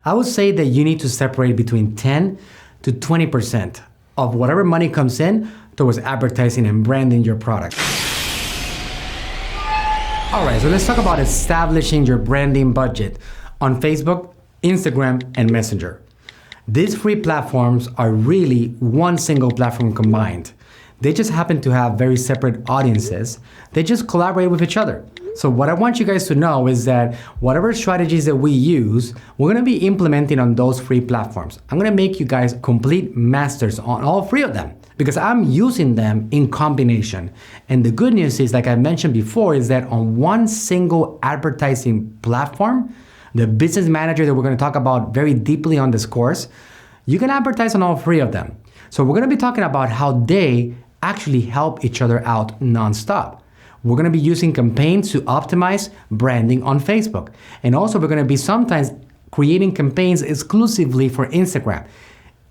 I would say that you need to separate between 10 to 20% of whatever money comes in towards advertising and branding your product. All right, so let's talk about establishing your branding budget on Facebook, Instagram, and Messenger. These free platforms are really one single platform combined. They just happen to have very separate audiences. They just collaborate with each other. So what I want you guys to know is that whatever strategies that we use, we're gonna be implementing on those free platforms. I'm gonna make you guys complete masters on all three of them because I'm using them in combination. And the good news is, like I mentioned before, is that on one single advertising platform, the business manager that we're gonna talk about very deeply on this course, you can advertise on all three of them. So we're gonna be talking about how they actually help each other out nonstop. We're gonna be using campaigns to optimize branding on Facebook. And also we're gonna be sometimes creating campaigns exclusively for Instagram.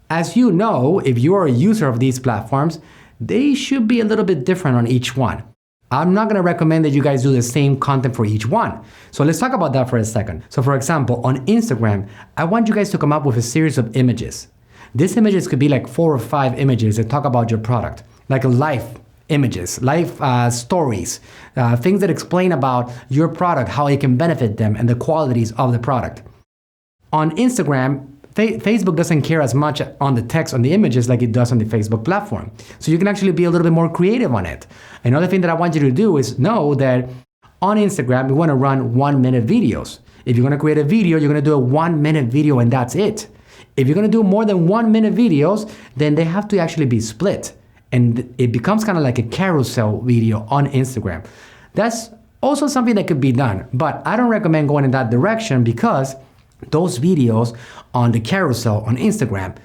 As you know, if you are a user of these platforms, they should be a little bit different on each one. I'm not gonna recommend that you guys do the same content for each one. So let's talk about that for a second. So for example, on Instagram, I want you guys to come up with a series of images. These images could be like 4 or 5 images that talk about your product, like life images, life stories, things that explain about your product, how it can benefit them, and the qualities of the product. On Instagram, Facebook doesn't care as much on the text, on the images like it does on the Facebook platform. So you can actually be a little bit more creative on it. Another thing that I want you to do is know that on Instagram, we want to run 1-minute videos. If you're going to create a video, you're going to do a 1-minute video and that's it. If you're going to do more than 1-minute videos, then they have to actually be split. And it becomes kind of like a carousel video on Instagram. That's also something that could be done, but I don't recommend going in that direction because those videos on the carousel on Instagram,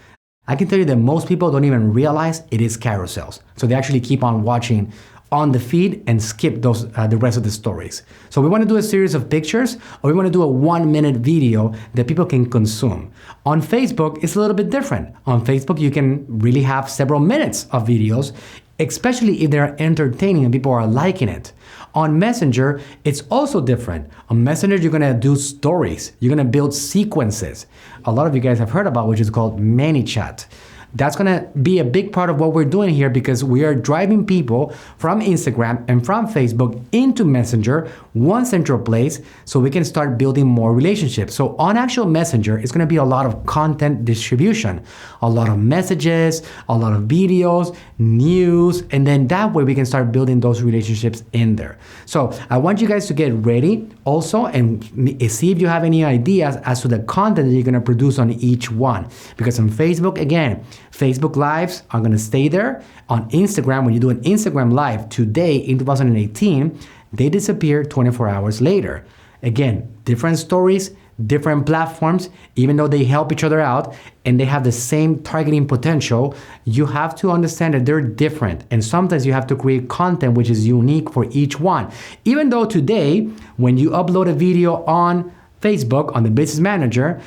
I can tell you that most people don't even realize it is carousels. So they actually keep on watching on the feed and skip those the rest of the stories. So we want to do a series of pictures, or we want to do a 1-minute video that people can consume. On Facebook, it's a little bit different. On Facebook, you can really have several minutes of videos, especially if they're entertaining and people are liking it. On Messenger, it's also different. On Messenger, you're gonna do stories. You're gonna build sequences. A lot of you guys have heard about, which is called ManyChat. That's gonna be a big part of what we're doing here because we are driving people from Instagram and from Facebook into Messenger, one central place, so we can start building more relationships. So on actual Messenger, it's gonna be a lot of content distribution, a lot of messages, a lot of videos, news, and then that way we can start building those relationships in there. So I want you guys to get ready also and see if you have any ideas as to the content that you're gonna produce on each one. Because on Facebook, again, Facebook Lives are gonna stay there. On Instagram, when you do an Instagram Live today in 2018, they disappear 24 hours later. Again, different stories, different platforms, even though they help each other out and they have the same targeting potential, you have to understand that they're different. And sometimes you have to create content which is unique for each one. Even though today, when you upload a video on Facebook, on the Business Manager,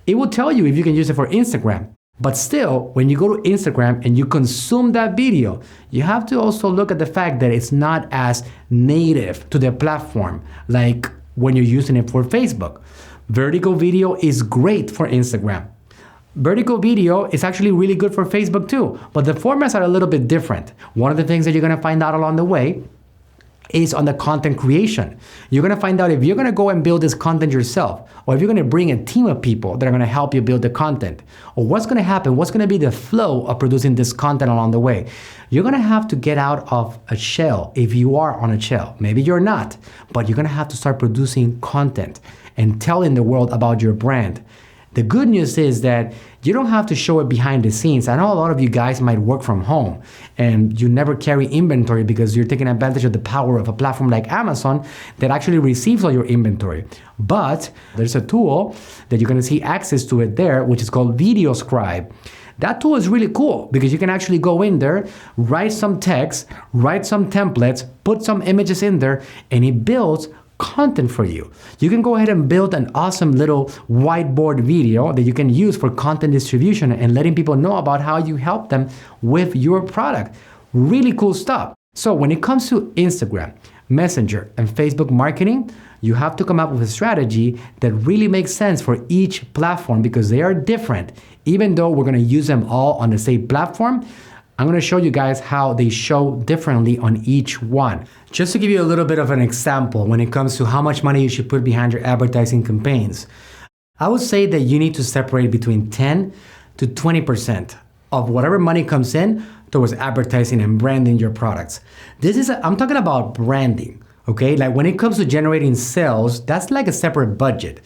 it will tell you if you can use it for Instagram. But still, when you go to Instagram and you consume that video, you have to also look at the fact that it's not as native to the platform like when you're using it for Facebook. Vertical video is great for Instagram. Vertical video is actually really good for Facebook too, but the formats are a little bit different. One of the things that you're gonna find out along the way is on the content creation. You're gonna find out if you're gonna go and build this content yourself, or if you're gonna bring a team of people that are gonna help you build the content, or what's gonna happen, what's gonna be the flow of producing this content along the way. You're gonna have to get out of a shell if you are on a shell. Maybe you're not, but you're gonna have to start producing content and telling the world about your brand. The good news is that you don't have to show it behind the scenes. I know a lot of you guys might work from home and you never carry inventory because you're taking advantage of the power of a platform like Amazon that actually receives all your inventory. But there's a tool that you're gonna see access to it there, which is called Videoscribe. That tool is really cool because you can actually go in there, write some text, write some templates, put some images in there, and it builds content for you. You can go ahead and build an awesome little whiteboard video that you can use for content distribution and letting people know about how you help them with your product. Really cool stuff. So when it comes to Instagram, Messenger, and Facebook marketing, You have to come up with a strategy that really makes sense for each platform because they are different. Even though we're going to use them all on the same platform, I'm going to show you guys how they show differently on each one. Just to give you a little bit of an example when it comes to how much money you should put behind your advertising campaigns, I would say that you need to separate between 10 to 20% of whatever money comes in towards advertising and branding your products. I'm talking about branding, okay? Like when it comes to generating sales, that's like a separate budget.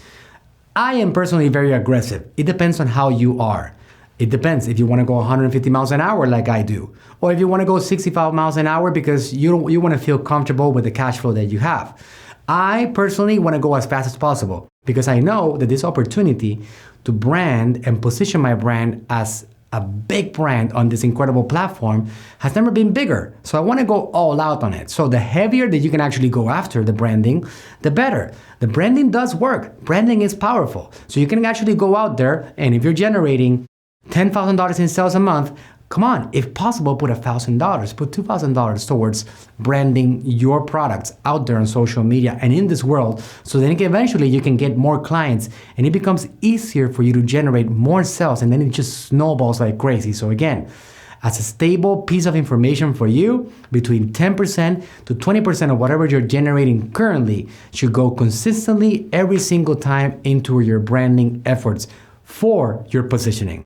I am personally very aggressive. It depends on how you are. It depends if you want to go 150 miles an hour like I do, or if you want to go 65 miles an hour because you want to feel comfortable with the cash flow that you have. I personally want to go as fast as possible because I know that this opportunity to brand and position my brand as a big brand on this incredible platform has never been bigger. So I want to go all out on it. So the heavier that you can actually go after the branding, the better. The branding does work. Branding is powerful. So you can actually go out there, and if you're generating $10,000 in sales a month, come on, if possible, put $1,000, put $2,000 towards branding your products out there on social media and in this world, so then eventually you can get more clients and it becomes easier for you to generate more sales, and then it just snowballs like crazy. So again, as a stable piece of information for you, between 10% to 20% of whatever you're generating currently should go consistently every single time into your branding efforts for your positioning.